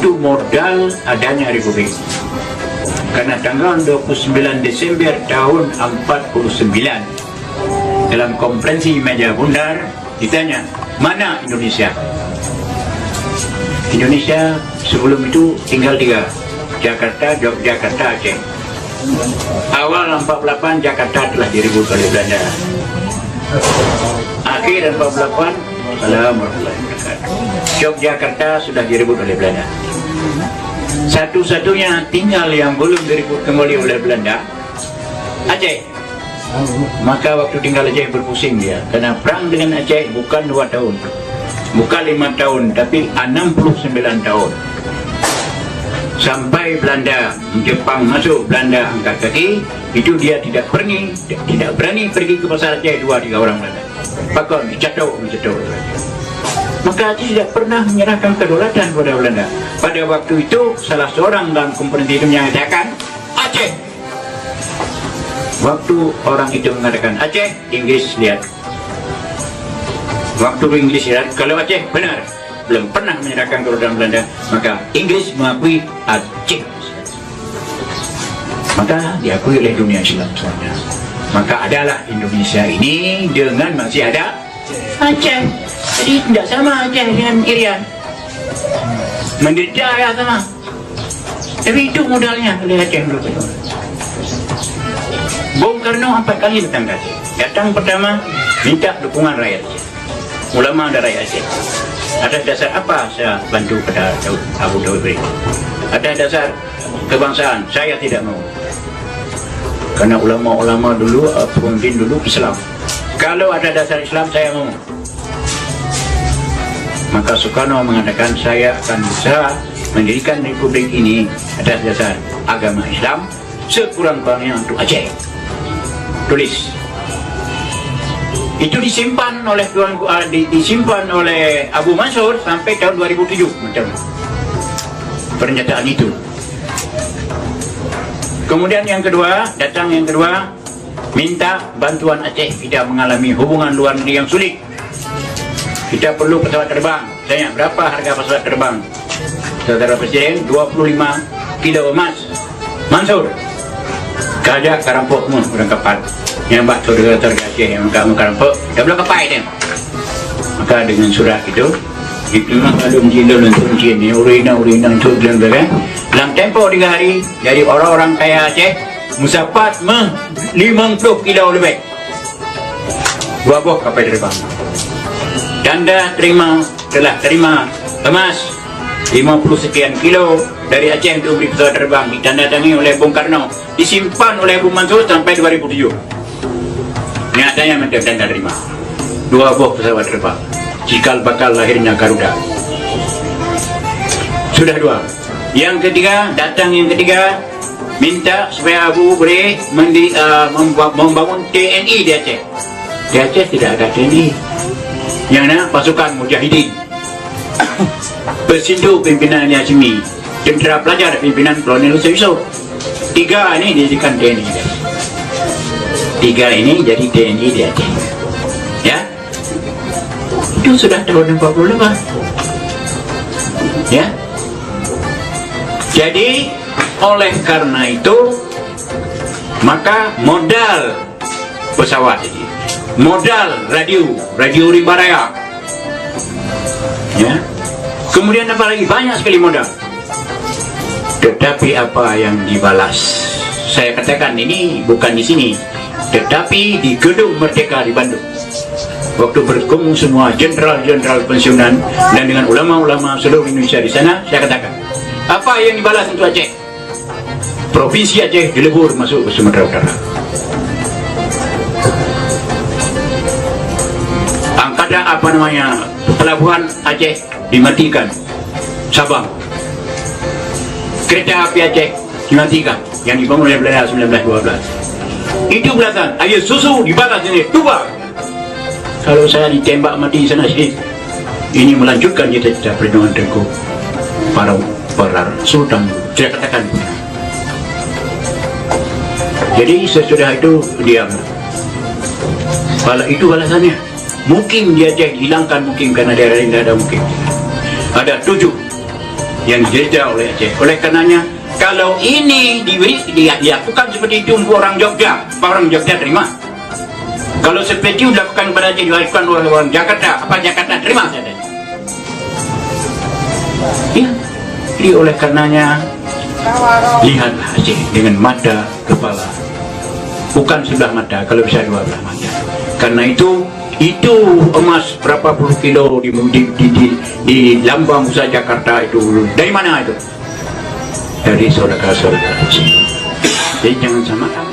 itu modal adanya Republik. Karena tanggal 29 Desember tahun 49 dalam konferensi meja bundar ditanya, mana Indonesia? Indonesia sebelum itu tinggal 3, Jakarta, Yogyakarta, Aceh. Awal 48 Jakarta telah direbut oleh Belanda. Akhir 48, Assalamualaikum, Yogyakarta sudah direbut oleh Belanda. Satu-satunya tinggal yang belum direbut kembali oleh Belanda, Aceh. Maka waktu tinggal Aceh berpusing dia, karena perang dengan Aceh bukan 2 tahun, bukan 5 tahun, tapi 69 tahun. Sampai Belanda, Jepang masuk, Belanda angkat kaki, itu dia tidak berani pergi ke pasar Aceh 2-3 orang Belanda. Pakon, dicatok. Maka Aceh tidak pernah menyerahkan kedaulatan kepada Belanda. Pada waktu itu, salah seorang dalam konferensi itu menyatakan, Aceh. Waktu orang itu mengatakan Aceh, Inggris lihat. Waktu Inggris lihat, kalau Aceh benar, belum pernah menyerahkan kedaulatan Belanda, maka Inggris mengakui Aceh. Maka diakui oleh dunia Islam semuanya. Maka adalah Indonesia ini dengan masih ada Aceh. Jadi tidak sama Aceh dengan Irian. Menderita ya sama. Tapi itu modalnya oleh Aceh dulu. Bung Karno 4 kali datang ke Aceh. Datang pertama minta dukungan rakyat Aceh, ulama dan rakyat Aceh. Ada dasar apa saya bantu pada Abu Dhabi? Ada dasar kebangsaan, saya tidak mau. Karena ulama-ulama dulu, pemimpin dulu Islam. Kalau ada dasar Islam, saya mau. Maka Soekarno mengatakan, saya akan berusaha mendirikan Republik ini atas dasar agama Islam, sekurang-kurangnya untuk Aceh. Tulis. Itu disimpan oleh Abu Mansur sampai tahun 2007 macam pernyataan itu. Kemudian yang kedua, minta bantuan Aceh. Kita mengalami hubungan luar negeri yang sulit. Kita perlu pesawat terbang. Tanya, berapa harga pesawat terbang? Saudara Presiden, 25 kilo emas. Mansur, kajak karampok semua orang kapal. Yang bak saudara-saudara Aceh yang karampok, dah belum kapal itu. Maka dengan surat itu, memang ada menjindul untuk menjindul urina untuk dan sebagainya. Dalam tempoh 3 hari, jadi orang-orang kaya Aceh musafat 50 kilo lebih. 2 buah kapal terbang. Dan telah terima emas 50 sekian kilo dari Aceh untuk beli pesawat terbang, ditandatangani oleh Bung Karno, disimpan oleh Abu Mansur sampai 2007. Nyatanya mereka tanda terima 2 buah pesawat terbang, cikal bakal lahirnya Garuda. Sudah 2. Yang ketiga, minta supaya Abu boleh membangun TNI di Aceh. Di Aceh tidak ada TNI. Yang mana pasukan Mujahidin, Persindu pimpinan Hashimi, tentera pelajar pimpinan Kolonel Yusuf. 3 ini dijadikan TNI. 3 ini jadi TNI di Aceh. Ya, itu sudah tahun 45. Ya. Jadi oleh karena itu, maka modal pesawat ini, modal radio rimba raya, ya. Kemudian apa lagi? Banyak sekali modal. Tetapi apa yang dibalas? Saya katakan ini bukan di sini, tetapi di Gedung Merdeka di Bandung. Waktu berkumpul semua jenderal-jenderal pensiunan dan dengan ulama-ulama seluruh Indonesia di sana, saya katakan, apa yang dibalas untuk Aceh? Provinsi Aceh dilebur masuk ke Sumatera Utara. Pelabuhan Aceh dimatikan, Sabang. Kereta api Aceh dimatikan, yang dibangun oleh Belanda 1912. Itu belakang, air susu dibalas ini, tuba. Kalau saya ditembak mati sana sini, ini melanjutkan cita-cita perjuangan Tengku para Sultan. Saya katakan. Jadi sesudah itu diam. Kalau itu balasannya, mungkin dia Aceh hilangkan, mungkin karena daerah lain tidak ada mungkin. Ada 7 yang dijajah oleh Aceh. Oleh karenanya, kalau ini dilakukan seperti itu untuk orang Jogja, orang Jogja terima. Kalau seperti itu dilakukan kepada Aceh, dilakukan oleh orang Jakarta, apa Jakarta terima saja. Ya, jadi oleh karenanya lihatlah Aceh dengan mata kepala, bukan sebelah mata, kalau bisa dua belah mata. Karena itu emas berapa puluh kilo di lambang Bursa Jakarta itu dari mana itu? Dari saudara-saudara Aceh. Jadi jangan samakan.